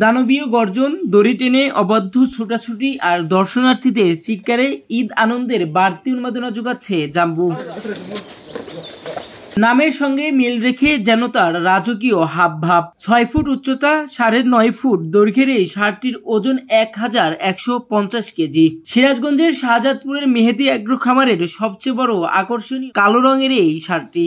দানবীয় গর্জন, দড়ি টেনে অবাধ্য ছোটাছুটি আর দর্শনার্থীদের চিৎকারে ঈদ আনন্দের বাড়তি উন্মাদনা যোগাচ্ছে জাম্বু। নামের সঙ্গে মিল রেখে যেন তার রাজকীয় হাবভাব। 6 ফুট উচ্চতা, 9.5 ফুট দৈর্ঘ্যের এই ষাঁড়টির ওজন 1150 কেজি। সিরাজগঞ্জের শাহজাদপুরের মেহেদি অ্যাগ্রো খামারের সবচেয়ে বড় আকর্ষণীয় কালো রঙের এই ষাঁড়টি।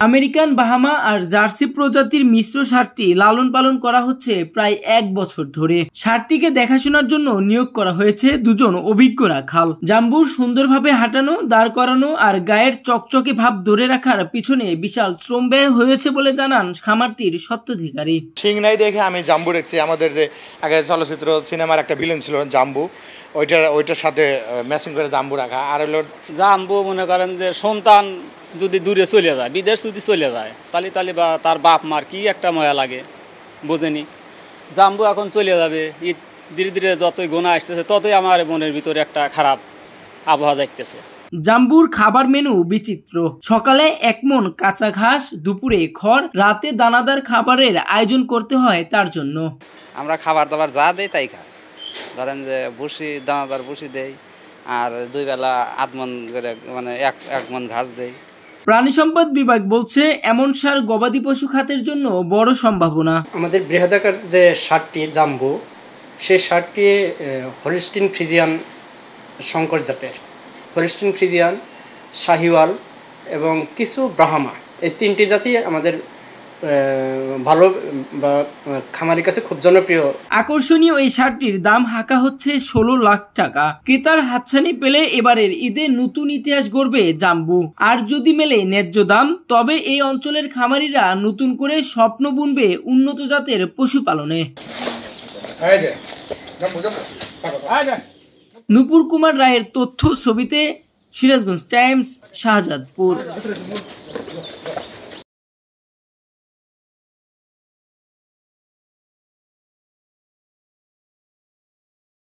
আমেরিকান বাহামা আর জার্সি প্রজাতির মিশ্র ষাঁড়টি লালন পালন করা হচ্ছে প্রায় 1 বছর ধরে। ষাঁড়টিকে দেখাশোনার জন্য নিয়োগ করা হয়েছে 2 জন অভিজ্ঞ রাখাল। জাম্বুর সুন্দরভাবে হাঁটানো, দাঁড় করানো আর গায়ের চকচকে ভাব ধরে রাখার পিছনে বিশাল শ্রম ব্যয় হয়েছে বলে জানান খামারটির স্বত্বাধিকারী। ঠিক নাই দেখে আমি জাম্বু রেখেছি। আমাদের যে আগে চলচ্চিত্র সিনেমার একটা ভিলেন ছিল জাম্বু, ওইটার সাথে ম্যাচিং করে জাম্বু রাখা। আর হলো জাম্বু মনে করেন যে সন্তান যদি দূরে চলে যায়, বিদেশ যদি চলে যায়, তাহলে বা তার বাপ মার কি একটা ময়া লাগে বোঝেনি। জাম্বু এখন চলে যাবে, ঈদ ধীরে ধীরে যতই গোনা আসতেছে ততই আমার মনের ভিতরে একটা খারাপ আবহাওয়া যাইতেছে। জাম্বুর খাবার মেনু বিচিত্র। সকালে 1 মণ কাঁচা ঘাস, দুপুরে খড়, রাতে দানাদার খাবারের আয়োজন করতে হয় তার জন্য। আমরা খাবার দাবার যা দেই তাই খাই। ধরেন যে ভুসি, দানাদার ভুসি দেই, আর 2 বেলা 8 মণ করে মানে এক মণ ঘাস দেই। প্রাণী সম্পদ বিভাগ বলছে এমন ষাঁড় গবাদি পশু খাতের জন্য বড় সম্ভাবনা। আমাদের বৃহদাকার যে ষাঁড়টি জাম্বু, সেই ষাঁড়টি হলিস্টিন ফ্রিজিয়ান সংকর জাতের। হলিস্টিন ফ্রিজিয়ান, শাহিওয়াল এবং কিছু ব্রাহ্মা, এই 3টি জাতি আমাদের ভালো বা খামারের কাছে খুব জনপ্রিয়। আকর্ষণীয় এই ষাঁড়টির দাম হাঁকা হচ্ছে 16 লাখ টাকা। ক্রেতার হাতছানি পেলে এবারের ঈদে নতুন ইতিহাস গড়বে জাম্বু। আর যদি মেলে ন্যায্য দাম, তবে এই অঞ্চলের খামারিরা নতুন করে স্বপ্ন বুনবে উন্নত জাতের পশুপালনে। নূপুর কুমার রায়ের তথ্য ছবিতে সিরাজগঞ্জ টাইমস, শাহজাদপুর।